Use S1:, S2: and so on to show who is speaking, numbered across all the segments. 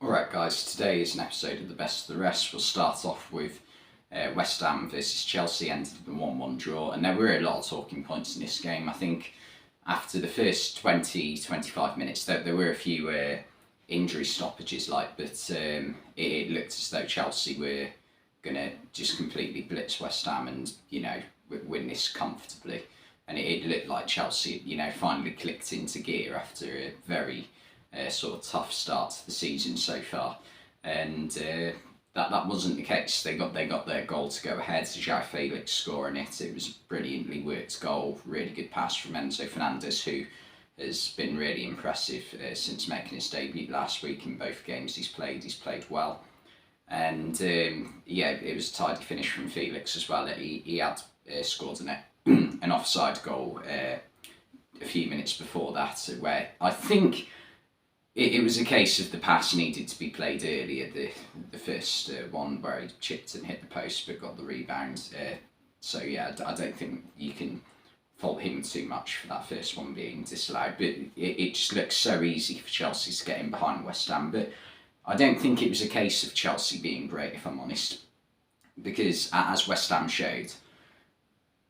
S1: Alright guys, today is an episode of The Best of the Rest. We'll start off with West Ham versus Chelsea, ended in a 1-1 draw, and there were a lot of talking points in this game. I think after the first 20-25 minutes there were a few injury stoppages, but it looked as though Chelsea were going to just completely blitz West Ham and, win this comfortably. And it looked like Chelsea, finally clicked into gear after a very sort of tough start to the season so far, and that wasn't the case. They got their goal to go ahead. João Felix scoring it. It was a brilliantly worked goal. Really good pass from Enzo Fernandez, who has been really impressive since making his debut last week. In both games he's played well, and it was a tidy finish from Felix as well. He had scored an offside goal a few minutes before that, where I think it was a case of the pass needed to be played earlier. The first one where he chipped and hit the post but got the rebound. I don't think you can fault him too much for that first one being disallowed. But it just looks so easy for Chelsea to get in behind West Ham. But I don't think it was a case of Chelsea being great, if I'm honest, because as West Ham showed,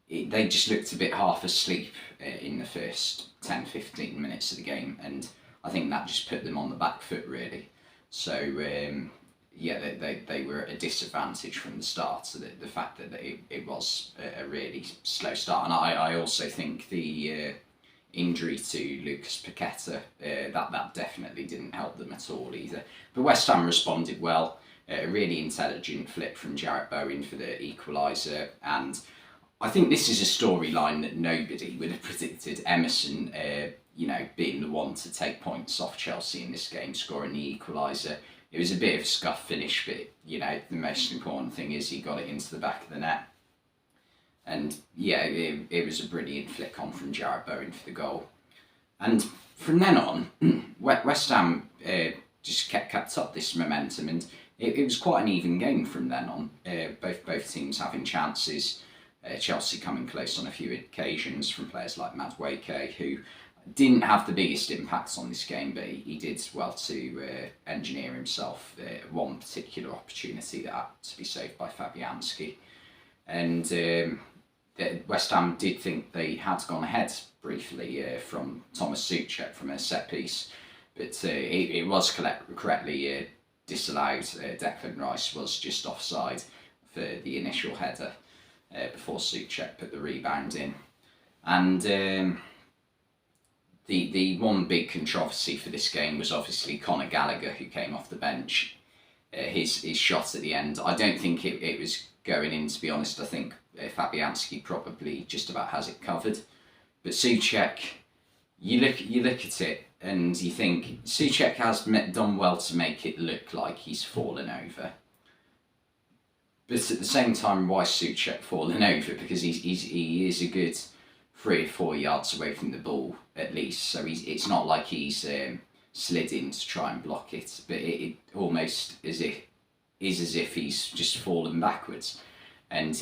S1: they just looked a bit half asleep in the first 10-15 minutes of the game, and I think that just put them on the back foot, really. So, they were at a disadvantage from the start. So the fact that it was a really slow start. And I also think the injury to Lucas Paqueta, that definitely didn't help them at all either. But West Ham responded well. A really intelligent flip from Jarrett Bowen for the equaliser. And I think this is a storyline that nobody would have predicted. Emerson, being the one to take points off Chelsea in this game, scoring the equaliser. It was a bit of a scuff finish, but the most important thing is he got it into the back of the net. And it was a brilliant flick on from Jarrett Bowen for the goal. And from then on, West Ham just kept up this momentum, and it was quite an even game from then on. Both teams having chances. Chelsea coming close on a few occasions from players like Madueke, who didn't have the biggest impact on this game, but he did well to engineer himself one particular opportunity that had to be saved by Fabianski. And West Ham did think they had gone ahead briefly from Thomas Souček from a set piece, but it was correctly disallowed. Declan Rice was just offside for the initial header before Souček put the rebound in. And the one big controversy for this game was obviously Conor Gallagher, who came off the bench. His shot at the end, I don't think it was going in, to be honest. I think Fabianski probably just about has it covered. But Souček, you look at it and you think Souček has done well to make it look like he's fallen over. But at the same time, why Souček fallen over? Because he is a good 3 or 4 yards away from the ball at least, so it's not like he's slid in to try and block it, but it almost is as if he's just fallen backwards. And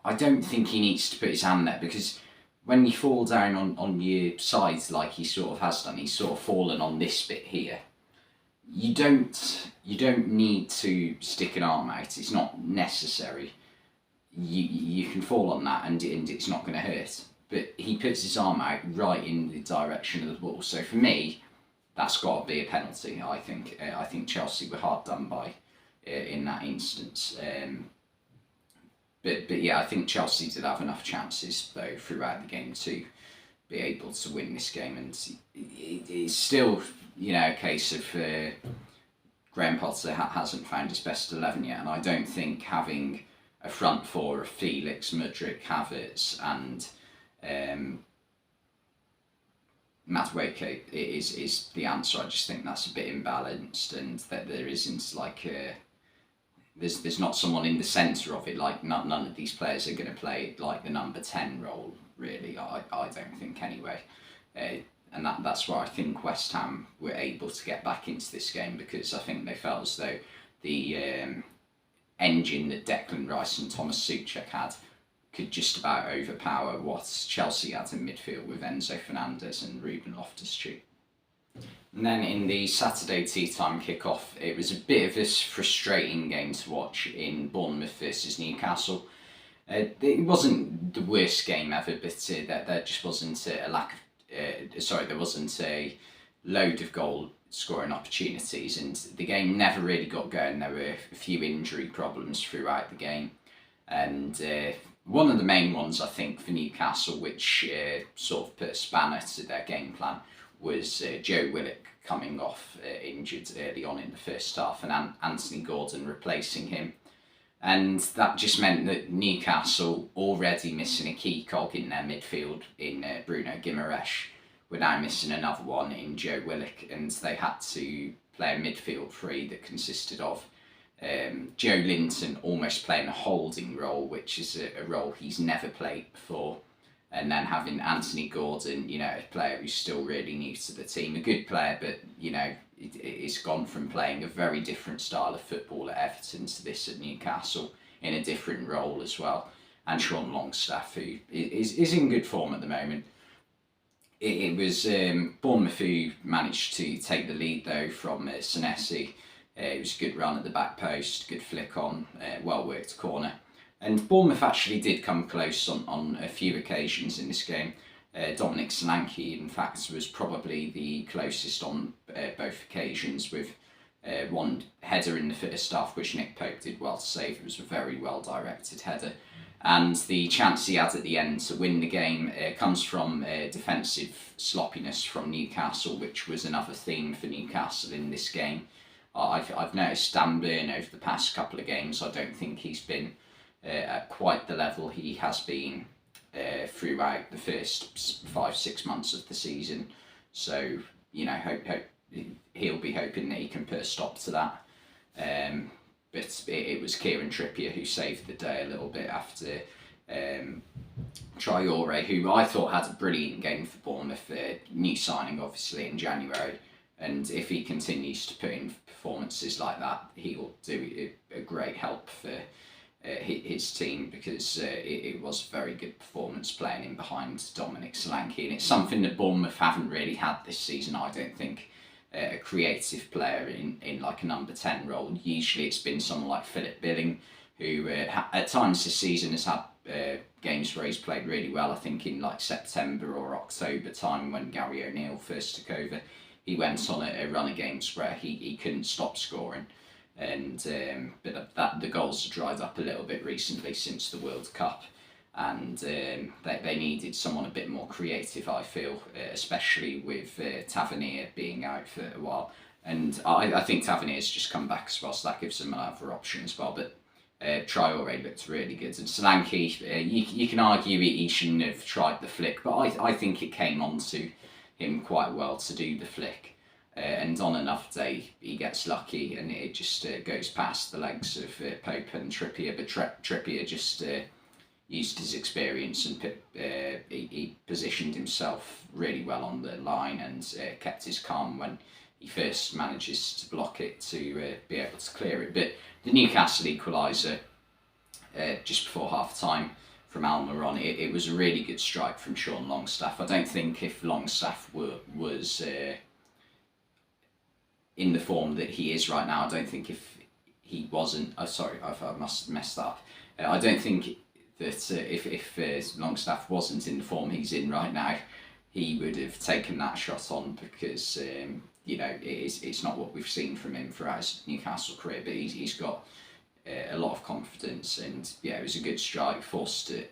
S1: I don't think he needs to put his hand there, because when you fall down on your sides like he sort of has done, he's sort of fallen on this bit here. You don't need to stick an arm out. It's not necessary. You can fall on that and it's not going to hurt. But he puts his arm out right in the direction of the ball. So for me, that's got to be a penalty. I think Chelsea were hard done by in that instance. But I think Chelsea did have enough chances though throughout the game to be able to win this game. And it's still a case of Graham Potter hasn't found his best 11 yet, and I don't think having a front four of Felix, Mudryk, Havertz and Madueke is the answer. I just think that's a bit imbalanced, and that there isn't there's not someone in the centre of it. None of these players are going to play the number 10 role, really. I don't think anyway. And that's why I think West Ham were able to get back into this game, because I think they felt as though the engine that Declan Rice and Thomas Souček had could just about overpower what Chelsea had in midfield with Enzo Fernandez and Ruben Loftus-Cheek. And then in the Saturday tea time kickoff, it was a bit of a frustrating game to watch in Bournemouth versus Newcastle. It wasn't the worst game ever, but there just wasn't a lack of. There wasn't a load of goal scoring opportunities, and the game never really got going. There were a few injury problems throughout the game, and one of the main ones I think for Newcastle, which sort of put a spanner to their game plan, was Joe Willock coming off injured early on in the first half, and Anthony Gordon replacing him. And that just meant that Newcastle, already missing a key cog in their midfield in Bruno Guimaraes, were now missing another one in Joe Willock, and they had to play a midfield three that consisted of Joe Linton almost playing a holding role, which is a role he's never played before, and then having Anthony Gordon, a player who's still really new to the team, a good player, but it's gone from playing a very different style of football at Everton to this at Newcastle in a different role as well. And Sean Longstaff, who is in good form at the moment. It was Bournemouth who managed to take the lead though from Senesi. It was a good run at the back post, good flick on, well worked corner. And Bournemouth actually did come close on a few occasions in this game. Dominic Solanke, in fact, was probably the closest on both occasions, with one header in the first half, which Nick Pope did well to save. It was a very well directed header. And the chance he had at the end to win the game comes from defensive sloppiness from Newcastle, which was another theme for Newcastle in this game. I've noticed Dan Burn over the past couple of games. I don't think he's been at quite the level he has been throughout the first 5-6 months of the season. So hope he'll be hoping that he can put a stop to that. But it was Kieran Trippier who saved the day a little bit after Traore, who I thought had a brilliant game for Bournemouth, new signing obviously in January, and if he continues to put in performances like that, he will do a great help for his team, because it was a very good performance playing in behind Dominic Solanke, and it's something that Bournemouth haven't really had this season, I don't think. A creative player in like a number 10 role. Usually it's been someone like Philip Billing, who at times this season has had games where he's played really well. I think in like September or October time, when Gary O'Neill first took over, he went on a run of games where he couldn't stop scoring. And but the goals have dried up a little bit recently since the World Cup, and they needed someone a bit more creative, I feel, especially with Tavernier being out for a while. And I think Tavernier's just come back as well, so that gives them another option as well. But Traore looked really good, and Solanke, you can argue he shouldn't have tried the flick, but I think it came onto him quite well to do the flick. And on another day, he gets lucky and it just goes past the legs of Pope and Trippier. But Trippier just used his experience and he positioned himself really well on the line and kept his calm when he first manages to block it to be able to clear it. But the Newcastle equaliser just before half time from Almiron, it was a really good strike from Sean Longstaff. I don't think if Longstaff was in the form that he is right now, I don't think if he wasn't, I must have messed up. I don't think that if Longstaff wasn't in the form he's in right now, he would have taken that shot on, because it's not what we've seen from him throughout his Newcastle career, but he's got a lot of confidence, and it was a good strike, forced a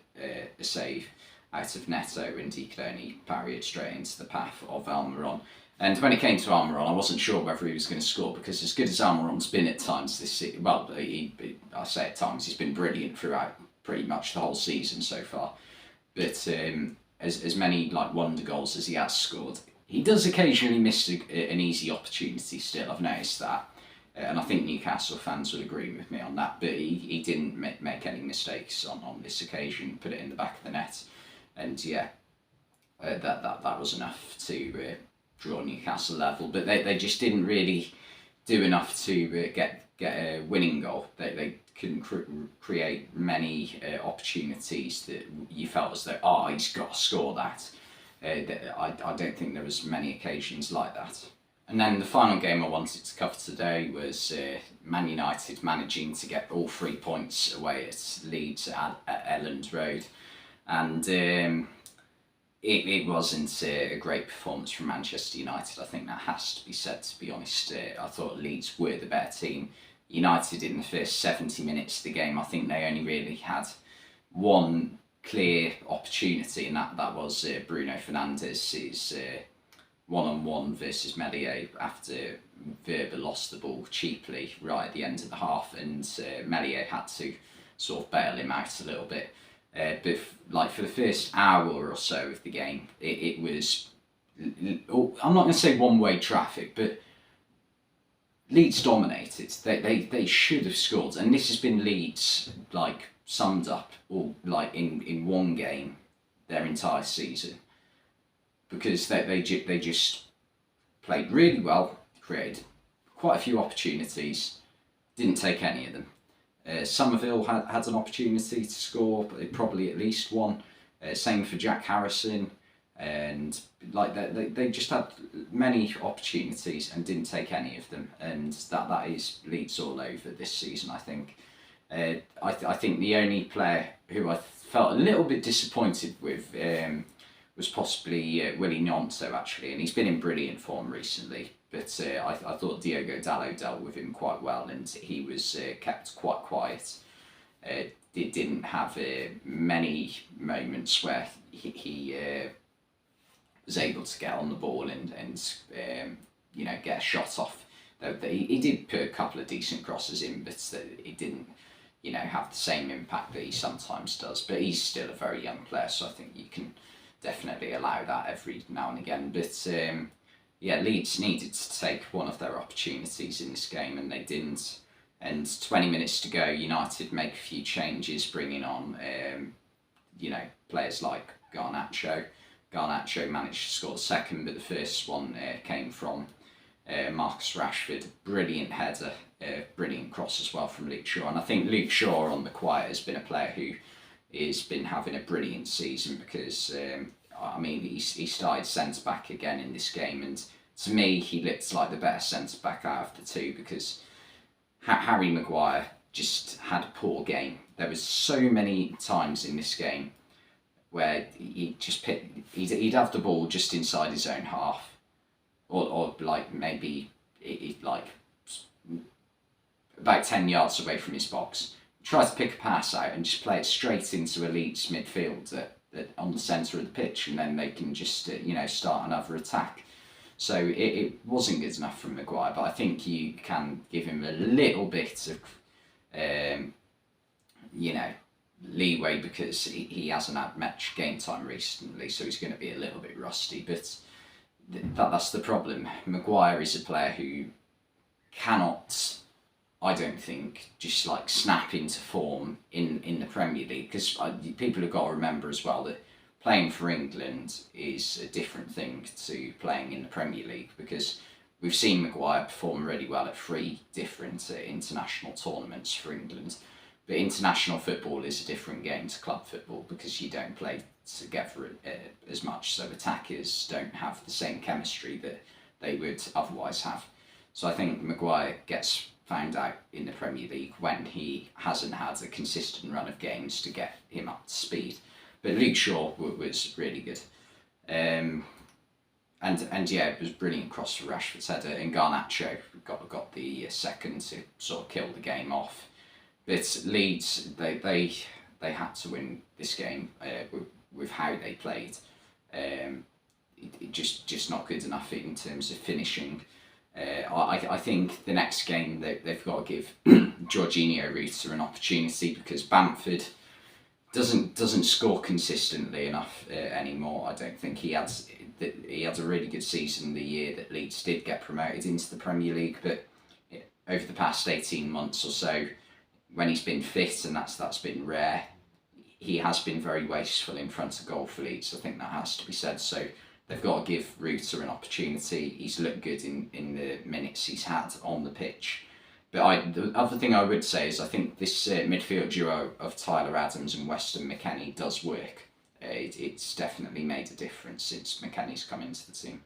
S1: save out of Neto, and he could only parry it straight into the path of Almiron. And when it came to Almiron, I wasn't sure whether he was going to score, because as good as Almiron's been at times this season, well, I say at times, he's been brilliant throughout pretty much the whole season so far. But as many like wonder goals as he has scored, he does occasionally miss an easy opportunity still, I've noticed that. And I think Newcastle fans will agree with me on that, but he didn't make any mistakes on this occasion, put it in the back of the net. And that was enough to draw Newcastle level, but they just didn't really do enough to get a winning goal. They couldn't create many opportunities that you felt as though, he's got to score that. I don't think there was many occasions like that. And then the final game I wanted to cover today was Man United managing to get all 3 points away at Leeds at Elland Road. And it wasn't a great performance from Manchester United. I think that has to be said, to be honest. I thought Leeds were the better team. United in the first 70 minutes of the game, I think they only really had one clear opportunity, and that was Bruno Fernandes's one-on-one versus Meslier after Verba lost the ball cheaply right at the end of the half, and Meslier had to sort of bail him out a little bit. But like for the first hour or so of the game, it was, I'm not going to say one-way traffic, but Leeds dominated. They should have scored, and this has been Leeds like summed up all like in one game their entire season, because they just played really well, created quite a few opportunities, didn't take any of them. Somerville had an opportunity to score, but probably at least one. Same for Jack Harrison, and like they just had many opportunities and didn't take any of them, and that is Leeds all over this season, I think. I think the only player who I felt a little bit disappointed with was possibly Willie Gnonto, actually, and he's been in brilliant form recently. But I thought Diogo Dalot dealt with him quite well, and he was kept quite quiet. It didn't have many moments where he was able to get on the ball and get a shot off. He did put a couple of decent crosses in, but he didn't have the same impact that he sometimes does. But he's still a very young player, so I think you can definitely allow that every now and again. But Leeds needed to take one of their opportunities in this game, and they didn't. And 20 minutes to go, United make a few changes, bringing on players like Garnacho. Garnacho managed to score the second, but the first one came from Marcus Rashford. Brilliant header, brilliant cross as well from Luke Shaw. And I think Luke Shaw on the quiet has been a player who has been having a brilliant season, because he started centre back again in this game, and to me he looked like the better centre back out of the two, because Harry Maguire just had a poor game. There was so many times in this game where he'd have the ball just inside his own half, or like maybe about 10 yards away from his box. Try to pick a pass out and just play it straight into a Leeds midfield on the centre of the pitch, and then they can just start another attack. So it wasn't good enough from Maguire, but I think you can give him a little bit of leeway, because he hasn't had much game time recently, so he's going to be a little bit rusty. But that's the problem. Maguire is a player who cannot, I don't think, just like snap into form in the Premier League, because people have got to remember as well that playing for England is a different thing to playing in the Premier League, because we've seen Maguire perform really well at 3 different international tournaments for England. But international football is a different game to club football, because you don't play together as much, so attackers don't have the same chemistry that they would otherwise have. So I think Maguire gets found out in the Premier League when he hasn't had a consistent run of games to get him up to speed. But Luke Shaw was really good. It was brilliant cross for Rashford's header, and Garnacho got the second to sort of kill the game off. But Leeds, they had to win this game with how they played. Just not good enough in terms of finishing. I think the next game they've got to give Jorginho Ruta an opportunity, because Bamford doesn't score consistently enough anymore. I don't think he had a really good season the year that Leeds did get promoted into the Premier League, but over the past 18 months or so, when he's been fit, and that's been rare, he has been very wasteful in front of goal for Leeds. I think that has to be said. So they've got to give Ruta an opportunity. He's looked good in the minutes he's had on the pitch. But the other thing I would say is I think this midfield duo of Tyler Adams and Weston McKennie does work. It's definitely made a difference since McKennie's come into the team.